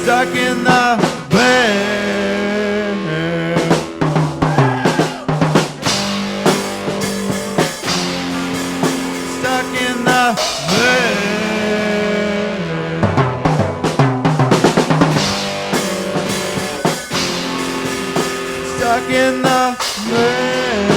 stuck in the band. Stuck in the band. Stuck in the band.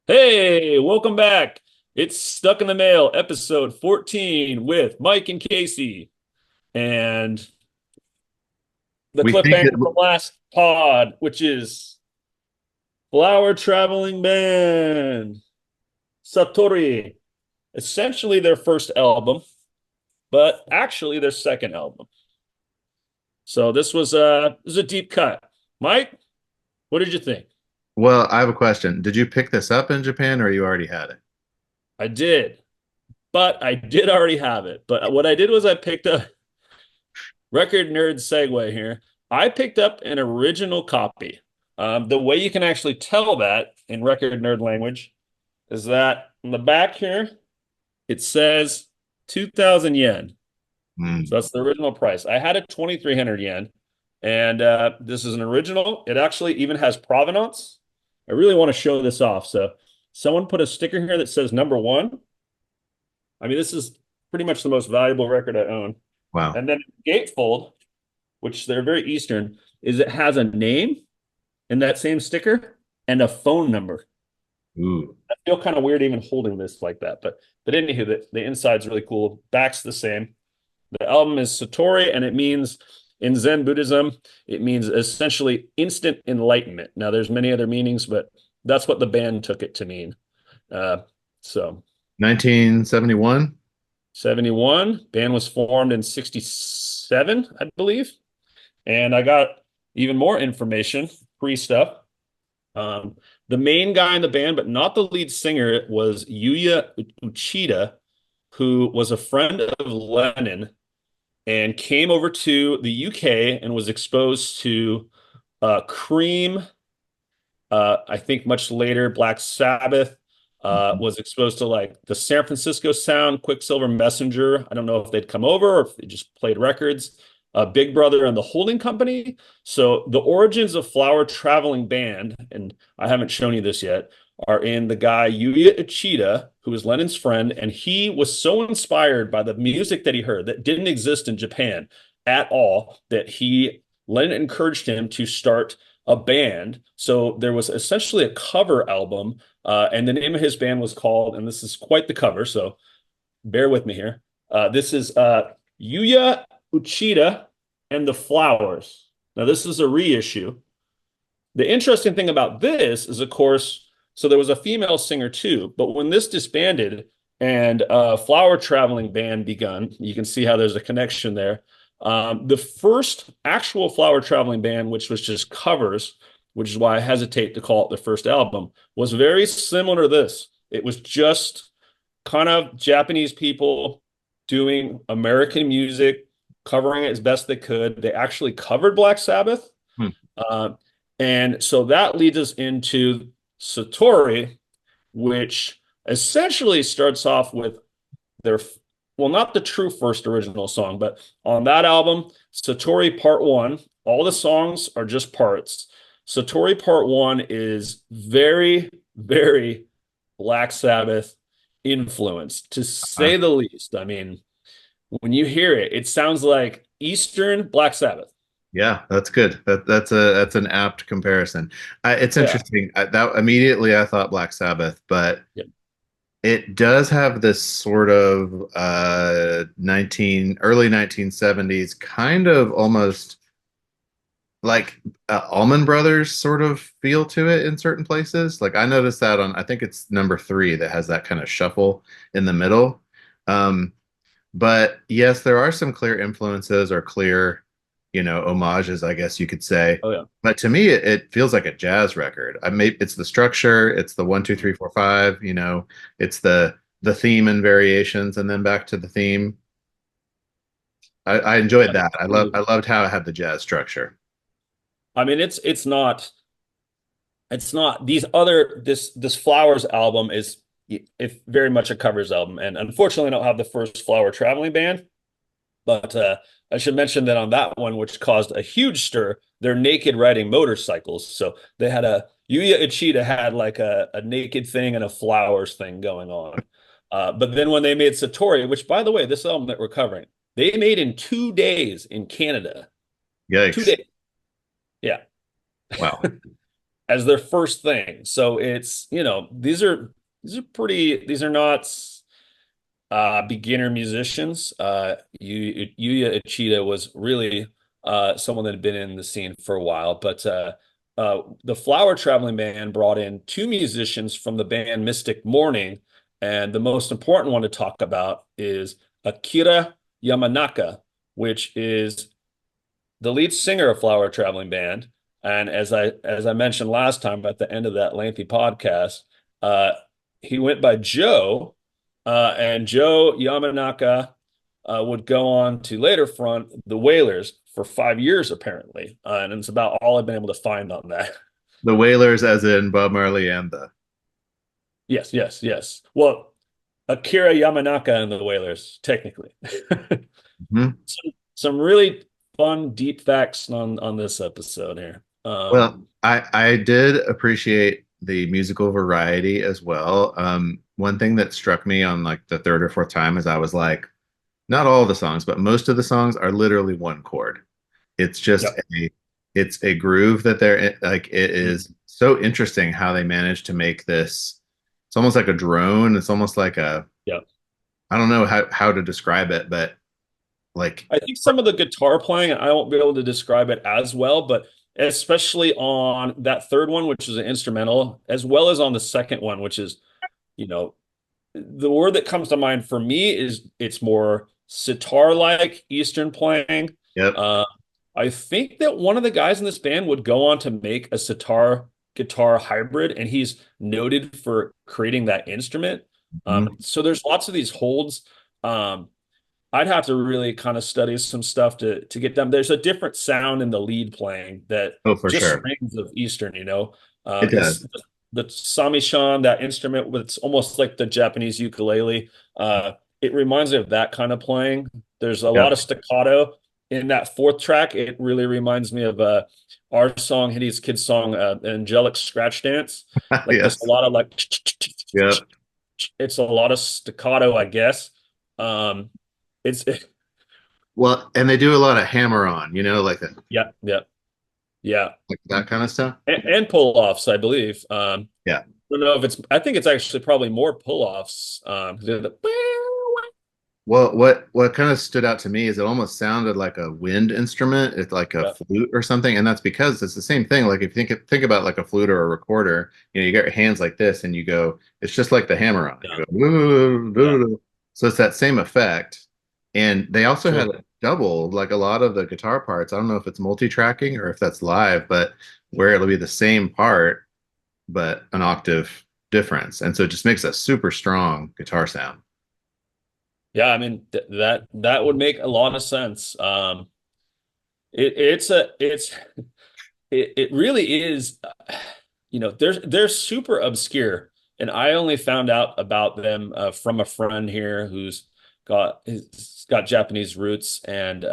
Hey, welcome back. It's Stuck in the Mail, episode 14 with Mike and Casey. And the We think it. cliffhanger from last pod, which is Flower Traveling Band, Satori. Essentially their first album, but actually their second album. So this was a deep cut. Mike, what did you think? Well, I have a question. Did you pick this up in Japan or you already had it? I did, but I did already have it. But what I did was I picked up record nerd segue here. I picked up an original copy. The way you can actually tell that in record nerd language is that on the back here, it says 2,000 yen. So Hmm. that's the original price. I had it 2,300 yen, and this is an original. It actually even has provenance. I really want to show this off. So someone put a sticker here that says number one. I mean, this is pretty much the most valuable record I own. Wow. And then gatefold, which they're very Eastern, is it has a name in that same sticker and a phone number. Ooh. I feel kind of weird even holding this like that, but anywho, the inside's really cool. Back's the same. The album is Satori, and it means in Zen Buddhism, it means essentially instant enlightenment. Now, there's many other meanings, but that's what the band took it to mean. Uh, so 1971? 71, band was formed in 67, I believe. And I got even more information, free stuff. Um, the main guy in the band, but not the lead singer, was Yuya Uchida, who was a friend of Lennon and came over to the UK and was exposed to Cream. I think much later, Black Sabbath was exposed to like the San Francisco Sound, Quicksilver Messenger. I don't know if they'd come over or if they just played records. Big Brother and the Holding Company. So the origins of Flower Traveling Band, and I haven't shown you this yet, are in the guy Yuya Uchida, who was Lennon's friend, and he was so inspired by the music that he heard that didn't exist in Japan at all that he Lennon encouraged him to start a band. So there was essentially a cover album, and the name of his band was called, and this is quite the cover, so bear with me here. This is Yuya Uchida and the Flowers. Now, this is a reissue. The interesting thing about this is, of course, so there was a female singer too, but when this disbanded and Flower Traveling Band begun, you can see how there's a connection there. The first actual Flower Traveling Band, which was just covers, which is why I hesitate to call it the first album, was very similar to this. It was just kind of Japanese people doing American music, covering it as best they could. They actually covered Black Sabbath. Hmm. Uh, and so that leads us into Satori, which essentially starts off with their, well, not the true first original song, but on that album, Satori Part One, all the songs are just parts. Satori Part One is very, very Black Sabbath influenced, to Uh, say the least. I mean, when you hear it, it sounds like Eastern Black Sabbath. yeah, that's good. That's an apt comparison. It's Yeah. interesting. That immediately I thought Black Sabbath, but Yeah. it does have this sort of early 1970s kind of almost like Allman Brothers sort of feel to it in certain places. Like I noticed that on, I think it's number three that has that kind of shuffle in the middle. Um, but yes, there are some clear influences or clear, homages, I guess you could say. Oh, yeah. But to me, it feels like a jazz record. It's the structure, it's the 1, 2, 3, 4, 5. It's the theme and variations, and then back to the theme. I enjoyed that. I loved how it had the jazz structure. I mean, it's not it's not these other this Flowers album is if very much a covers album, and unfortunately I don't have the first Flower Traveling Band, but I should mention that on that one, which caused a huge stir, they're naked riding motorcycles. So they had a Yuya Ichida had like a naked thing and a flowers thing going on. But then when they made Satori, which by the way, this album that we're covering, they made in 2 days in Canada. Two Yikes. days. Yeah. Wow. As their first thing. So it's, these are not beginner musicians. Yuya Ichida was really someone that had been in the scene for a while, but the Flower Traveling Band brought in two musicians from the band Mystic Morning, and the most important one to talk about is Akira Yamanaka, which is the lead singer of Flower Traveling Band. And as I mentioned last time at the end of that lengthy podcast, uh, he went by Joe, and Joe Yamanaka would go on to later front the Wailers for 5 years apparently, and it's about all I've been able to find on that. The Wailers, as in Bob Marley and the. Yes, yes, yes. Well, Akira Yamanaka and the Wailers, technically. Mhm. Some really fun deep facts on this episode here. Well, I did appreciate the musical variety as well. One thing that struck me on like the third or fourth time is I was like, not all the songs, but most of the songs are literally one chord. It's just Yep. it's a groove that they're like it Mhm. is so interesting how they managed to make this. It's almost like a drone. It's almost like a Yep. I don't know how to describe it, but like I think some of the guitar playing, I won't be able to describe it as well, but especially on that third one, which is an instrumental, as well as on the second one, which is, you know, the word that comes to mind for me is it's more sitar-like Eastern playing. yep. Uh, I think that one of the guys in this band would go on to make a sitar guitar hybrid, and he's noted for creating that instrument. Mhm. So there's lots of these holds. Um, I'd have to really kind of study some stuff to get them. There's a different sound in the lead playing that Oh, for just sure. screams of Eastern, you know. It This does. the samishan, that instrument, it's almost like the Japanese ukulele. It reminds me of that kind of playing. There's a lot Yep. of staccato in that fourth track. It really reminds me of our song, Hitty's Kid's song, Angelic Scratch Dance. Like there's a Yes. lot of like Yep. it's a lot of staccato, I guess. Um, it's Well, and they do a lot of hammer on, like yeah, yeah, yeah, that kind of stuff. and pull-offs, I believe. Yeah. I don't know if it's. I think it's actually probably more pull-offs. They're the Well, what kind of stood out to me is it almost sounded like a wind instrument. It's like a yeah, flute or something, and that's because it's the same thing. Like if you think about like a flute or a recorder, you got your hands like this, and you go. It's just like the hammer on. yeah, You go, "Woo, yeah, doo, doo." So it's that same effect. And they also had sure. it doubled, like a lot of the guitar parts. I don't know if it's multi-tracking or if that's live, but where it'll be the same part, but an octave difference. And so it just makes a super strong guitar sound. Yeah, I mean that would make a lot of sense. It really is. They're super obscure, and I only found out about them from a friend here who's got Japanese roots, and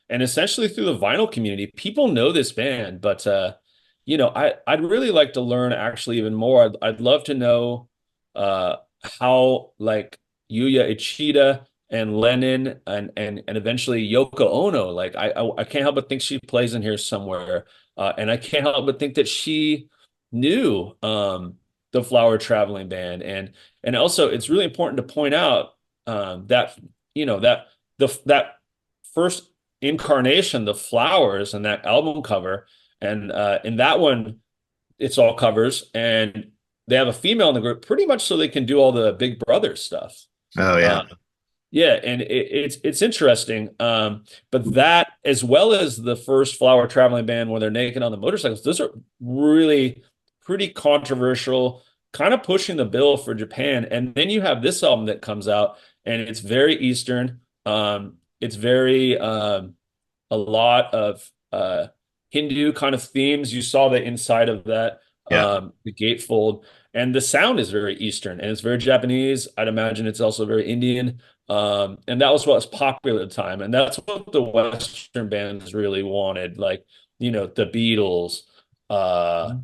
essentially through the vinyl community, people know this band, but I'd really like to learn actually even more. I'd love to know uh, how like Yuya Ichida and Lennon and eventually Yoko Ono. Like I can't help but think she plays in here somewhere. And I can't help but think that she knew the Flower Traveling Band, and also it's really important to point out that that first incarnation, the Flowers, and that album cover, and in that one, it's all covers, and they have a female in the group, pretty much so they can do all the Big Brother stuff. Oh Uh, yeah. yeah, and it's interesting. But that as well as the first Flower Traveling Band when they're naked on the motorcycles, those are really pretty controversial, kind of pushing the bill for Japan. And then you have this album that comes out, and it's very Eastern. It's very a lot of Hindu kind of themes. You saw the inside of that Yeah. the gatefold, and the sound is very Eastern and it's very Japanese. I'd imagine it's also very Indian. And that was what was popular at the time, and that's what the Western bands really wanted, like the Beatles, uh,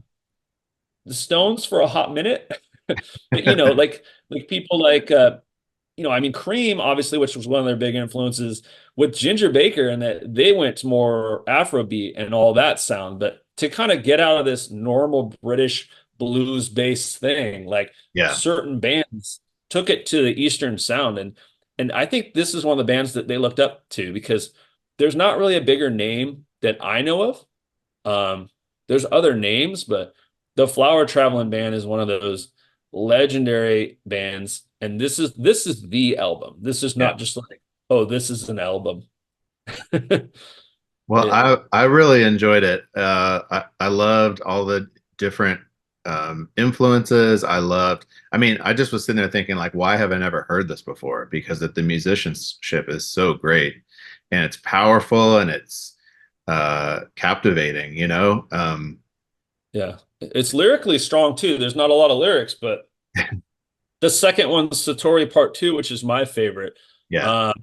the Stones for a hot minute, but like people like I mean, Cream, obviously, which was one of their big influences with Ginger Baker, and that they went more Afrobeat and all that sound. But to kind of get out of this normal British blues-based thing, like Yeah. certain bands took it to the Eastern sound, and I think this is one of the bands that they looked up to because there's not really a bigger name that I know of. Um, there's other names, but the Flower Traveling Band is one of those legendary bands, and this is the album. This is Yeah. not just like, oh, this is an album. Well, It, I really enjoyed it. I loved all the different influences. I mean, I just was sitting there thinking, like, why have I never heard this before? Because the musicianship is so great and it's powerful and it's captivating, you know? yeah, it's lyrically strong too. There's not a lot of lyrics, but the second one's Satori Part Two, which is my favorite. Yeah. Uh,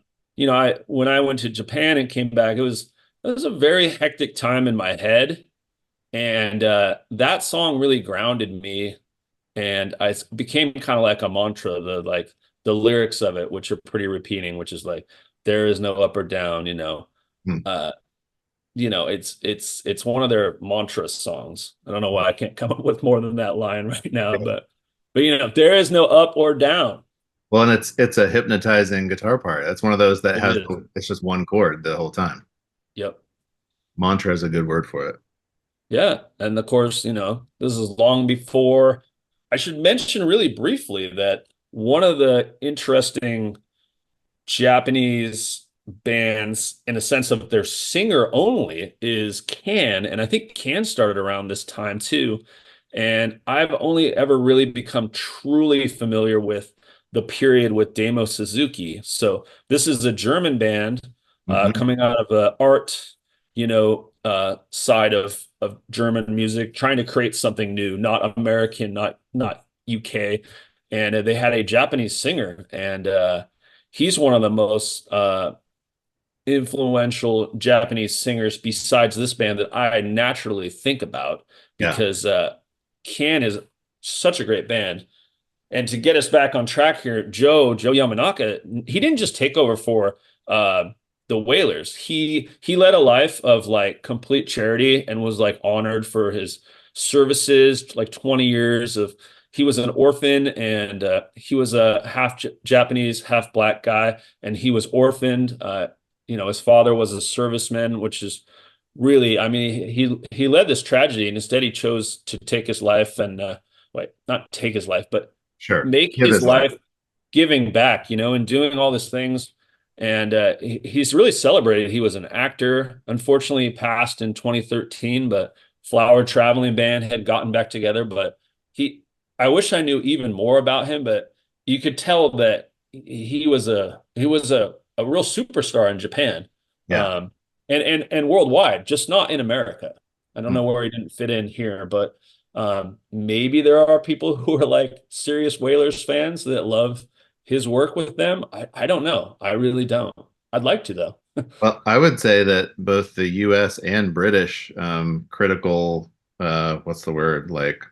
I when I went to Japan and came back, it was a very hectic time in my head. And that song really grounded me, and I became kind of like a mantra. The lyrics of it, which are pretty repeating, which is like there is no up or down. Hmm. Uh, it's one of their mantra songs. I don't know why I can't come up with more than that line right now, but there is no up or down. Well, and it's a hypnotizing guitar part. That's one of those that It has is. it's just one chord the whole time. Yep. Mantra is a good word for it. Yeah, and of course, this is long before. I should mention really briefly that one of the interesting Japanese bands in a sense of their singer only is Can, and I think Can started around this time too. And I've only ever really become truly familiar with the period with Damo Suzuki. So this is a German band Hmm. coming out of the art, side of German music, trying to create something new, not American, not UK. And they had a Japanese singer, and he's one of the most influential Japanese singers besides this band that I naturally think about Yeah. because Can is such a great band. And to get us back on track here, Joe Yamanaka, he didn't just take over for the Wailers. He led a life of like complete charity and was like honored for his services, like 20 years of he was an orphan, and he was a half Japanese, half black guy, and he was orphaned. His father was a serviceman, which is really, I mean, he led this tragedy, and instead he chose to take his life and wait, not take his life, but Sure. make Give his his life. life giving back, and doing all these things. And he's really celebrated. He was an actor. Unfortunately, he passed in 2013, but Flower Traveling Band had gotten back together. But he, I wish I knew even more about him, but you could tell that he was a real superstar in Japan, Yeah. um, and worldwide, just not in America. I don't Hmm. know where he didn't fit in here, but maybe there are people who are like serious Whalers fans that love his work with them. I don't know. I really don't. I'd like to though. Well, I would say that both the US and British critical what's the word? Like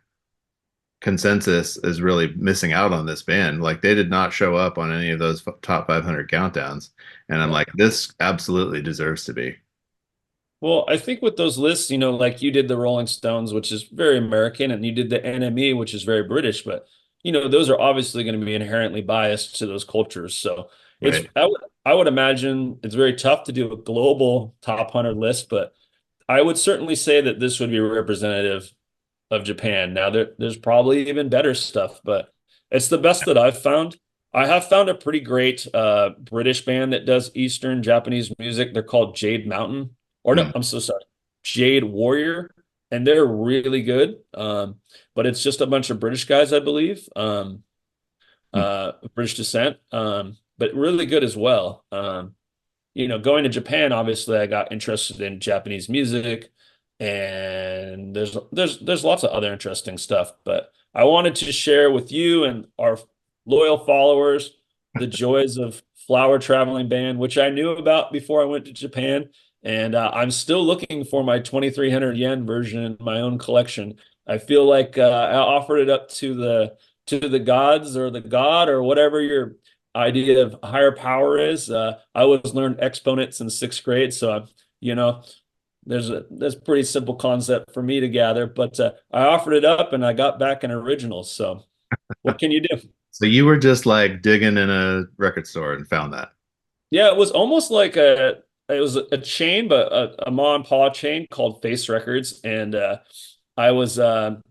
consensus is really missing out on this band. Like they did not show up on any of those top 500 countdowns. And I'm Yeah. like, this absolutely deserves to be. Well, I think with those lists, like you did the Rolling Stones, which is very American, and you did the NME, which is very British, but those are obviously going to be inherently biased to those cultures. So it's Right. I would imagine it's very tough to do a global top 100 list, but I would certainly say that this would be representative of Japan. Now there's probably even better stuff, but it's the best that I've found. I have found a pretty great British band that does Eastern Japanese music. They're called Jade Mountain, or Hmm. no, I'm so sorry, Jade Warrior, and they're really good. But it's just a bunch of British guys, I believe, Hmm. British descent, but really good as well. Going to Japan, obviously, I got interested in Japanese music. and there's lots of other interesting stuff, but I wanted to share with you and our loyal followers the joys of Flower Traveling Band, which I knew about before I went to Japan, and I'm still looking for my 2,300 yen version in my own collection. I feel like I offered it up to the gods or the god or whatever your idea of higher power is. I always learned exponents in sixth grade, so I'm, you know, there's a pretty simple concept for me to gather, but I offered it up and I got back an original. So what can you do? So you were just like digging in a record store and found that. Yeah, it was almost like it was a chain, but a mom and pop chain called Face Records, and I was I'd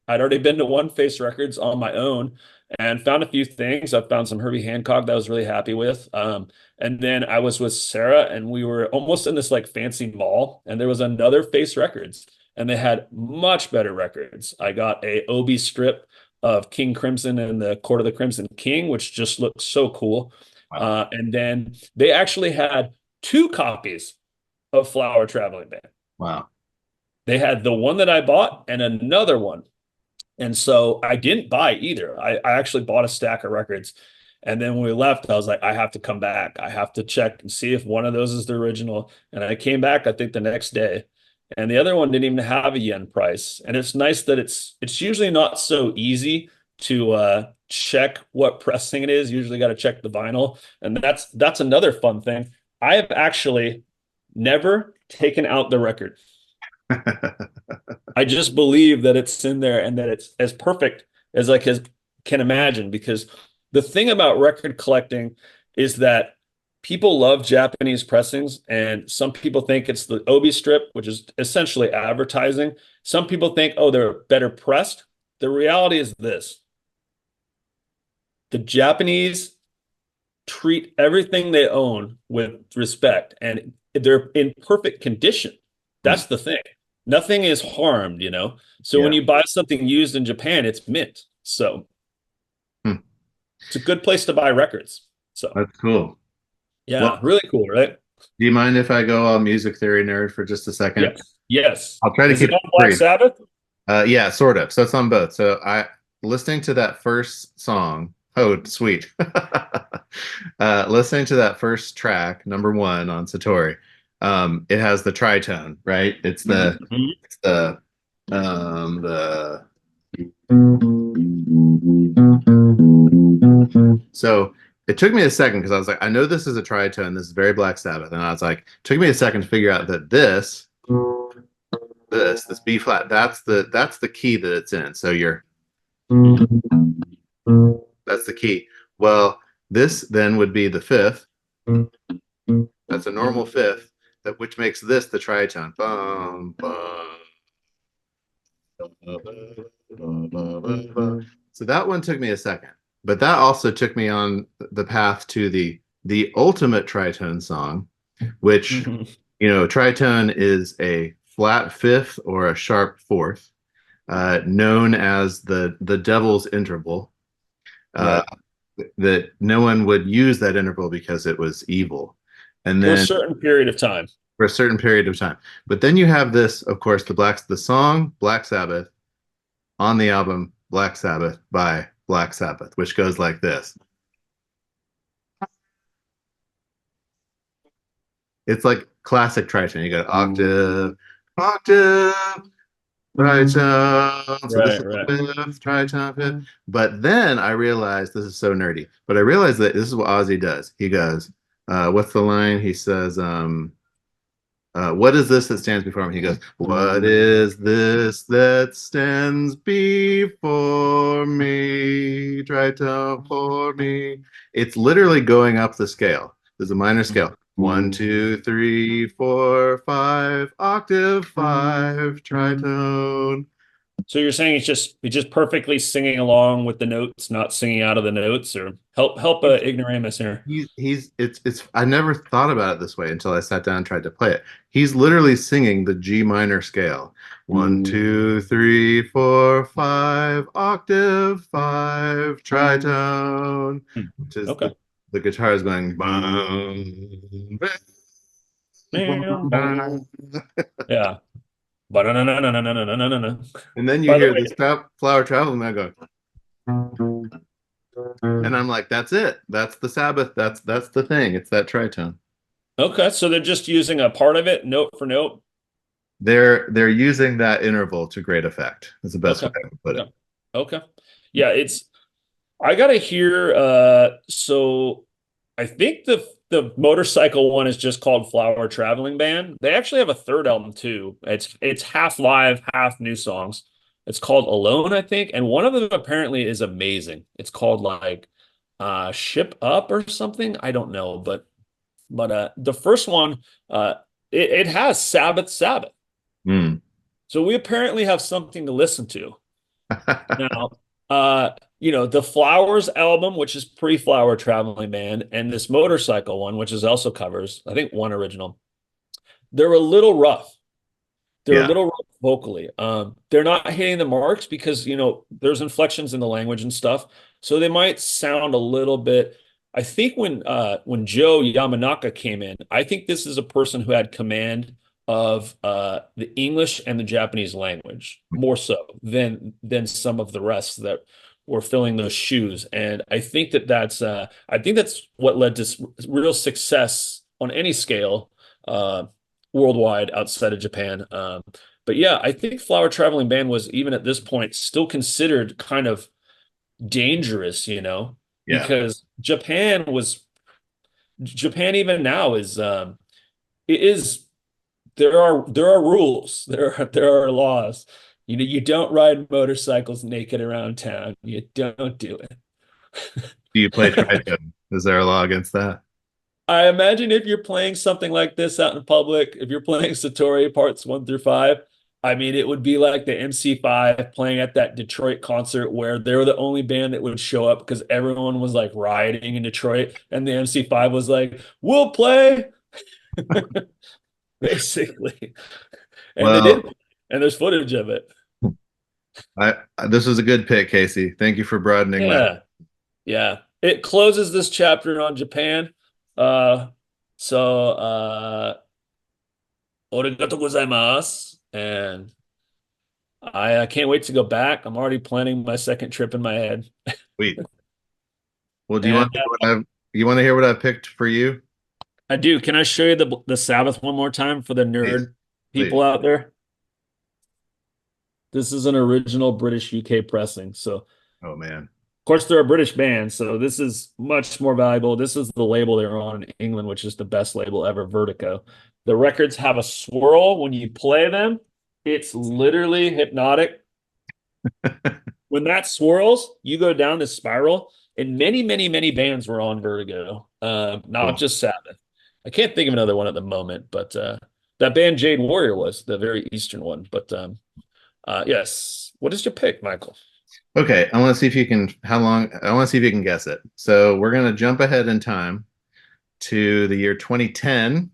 already been to one Face Records on my own and found a few things. I found some Herbie Hancock that I was really happy with. And then I was with Sarah and we were almost in this like fancy mall and there was another Face Records and they had much better records. I got a Obi strip of King Crimson and the Court of the Crimson King, which just looked so cool. Wow. And then they actually had two copies of Flower Traveling Band. Wow. They had the one that I bought and another one. And so I didn't buy either. I actually bought a stack of records. And then when we left, I was like, I have to come back. I have to check and see if one of those is the original. And I came back, I think, the next day. And the other one didn't even have a yen price. And it's nice that it's usually not so easy to check what pressing it is. Usually got to check the vinyl. And that's another fun thing. I have actually never taken out the record. I just believe that it's in there and that it's as perfect as I can imagine. Because the thing about record collecting is that people love Japanese pressings, and some people think it's the Obi strip, which is essentially advertising. Some people think, oh, they're better pressed. The reality is this: the Japanese treat everything they own with respect, and they're in perfect condition. Hmm. That's the thing. Nothing is harmed, you know. So when Yeah. you buy something used in Japan, it's mint. So Hmm. it's a good place to buy records. So That's cool. Well, yeah, really cool, right? do you mind if I go all music theory nerd for just a second? Yes. Yes. I'll try to Is keep it it on Black brief. Sabbath? Yeah, sort of. So it's on both. So I listening to that first song. Oh, sweet. Listening to that first track, number one on Satori. It has the tritone, right? Mhm. It's the so it took me a second because I was like, I know this is a tritone. This is very Black Sabbath, and I was like, it took me a second to figure out that this B flat, that's the key that it's in. So you're that's the key. Well, this then would be the fifth. That's a normal fifth, that which makes this the tritone. Bum, bum, so that one took me a second, but that also took me on the path to the ultimate tritone song, which Mhm. tritone is a flat fifth or a sharp fourth, known as the devil's interval. Uh, Right. that no one would use that interval because it was evil. And For a then certain period of time. for a certain period of time. But then you have this, of course, the song Black Sabbath on the album Black Sabbath by Black Sabbath, which goes like this. It's like classic tritone. You got octave, octave, tritone. So this Right, is right. the fifth, tritone, fifth. But then I realized this is so nerdy. But I realized that this is what Ozzy does. He goes, what's the line? He says, what is this that stands before him? He goes, what is this that stands before me? Try to for me. It's literally going up the scale. There's a minor scale. One, two, three, four, five, octave, five, tritone. So you're saying it's just perfectly singing along with the notes, not singing out of the notes, or help a ignoramus here. He's it's I never thought about it this way until I sat down and tried to play it. He's literally singing the G minor scale. One, two, three, four, five, octave, five, tritone. Hmm. Which is Okay. the guitar is going bum, bum, bum. Yeah. Ba-na-na-na-na-na-na-na-na-na. And then you By the hear way, this flower traveling man go, and I'm like, that's it. That's the Sabbath. That's the thing. It's that tritone. okay, so they're just using a part of it, note for note. They're using that interval to great effect. Is the best way Okay, I can put it. okay, okay. Yeah, it's I gotta hear. So I think the motorcycle one is just called Flower Traveling Band. They actually have a third album too. It's half live, half new songs. It's called Alone, I think, and one of them apparently is amazing. It's called like Ship Up or something. I don't know, but the first one it has Sabbath Sabbath. Mm. So we apparently have something to listen to. Now, the Flowers album, which is pre-Flower Traveling Band, and this Motorcycle one, which is also covers, I think one original, they're a little rough. They're a Yeah. little rough vocally. They're not hitting the marks because, there's inflections in the language and stuff. So they might sound a little bit. I think when Joe Yamanaka came in, I think this is a person who had command of the English and the Japanese language more so than some of the rest that were filling those shoes. And I think that's what led to real success on any scale worldwide outside of Japan. But yeah, I think Flower Traveling Band was even at this point still considered kind of dangerous, Yeah. because Japan even now it is there are rules, there are laws. You don't ride motorcycles naked around town. You don't do Do you play it. tritone? Is there a law against that? I imagine if you're playing something like this out in public, if you're playing Satori parts 1 through 5, I mean, it would be like the MC5 playing at that Detroit concert where they were the only band that would show up because everyone was like rioting in Detroit, and the MC5 was like, "We'll play," basically, and they did, Well, and there's footage of it. I this was a good pick, Casey. Thank you for broadening my. Yeah, yeah. It closes this chapter on Japan. Uh, so, Arigatou gozaimasu. And I can't wait to go back. I'm already planning my second trip in my head. Sweet. Well, do you And want to hear what I've you want to hear what I picked for you? I do. Can I show you the Sabbath one more time for the Please, nerd please. people out there? This is an original British UK pressing. So, of Oh man. course, they're a British band, so this is much more valuable. This is the label they're on in England, which is the best label ever, Vertigo. The records have a swirl when you play them. It's literally hypnotic. When that swirls, you go down this spiral, and many, many, many bands were on Vertigo, not Cool. just Sabbath. I can't think of another one at the moment, but that band Jade Warrior was the very Eastern one. But yes, what is your pick, Michael? Okay, I want to see if you can how long I want to see if you can guess it. So we're gonna jump ahead in time to the year 2010.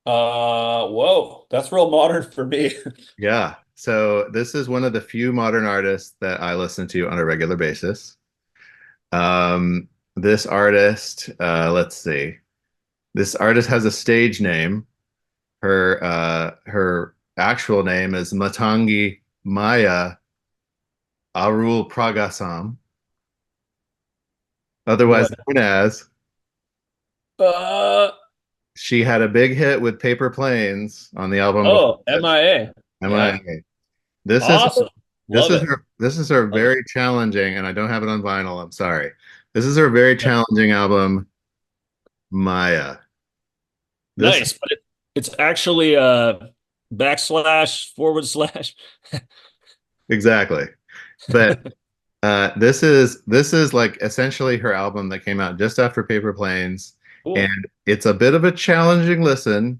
Whoa, that's real modern for me. Yeah. So this is one of the few modern artists that I listen to on a regular basis. This artist, let's see. This artist has a stage name. Her actual name is Matangi Maya Arul Pragasam, otherwise What? known as. Uh, She had a big hit with Paper Planes on the album before oh, this. MIA. Yeah. MIA. This is Awesome. this Love is it. her this is her Love it. very challenging, and I don't have it on vinyl. I'm sorry. This is her very Yeah. challenging album, Maya. This Nice, but it's actually backslash forward slash. exactly. But this is like essentially her album that came out just after Paper Planes, and Cool. it's a bit of a challenging listen.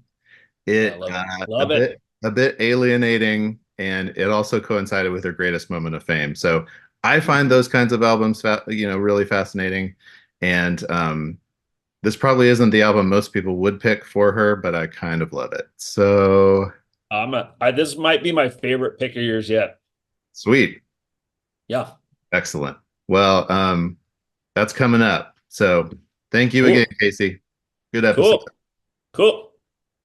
I It love it. a Love it. bit alienating, and it also coincided with her greatest moment of fame. So I find those kinds of albums, really fascinating. And this probably isn't the album most people would pick for her, but I kind of love it. So This might be my favorite pick of yours yet. sweet, Yeah. excellent. Well, that's coming up. So thank you again, Cool. Casey. Good episode. Cool. Cool.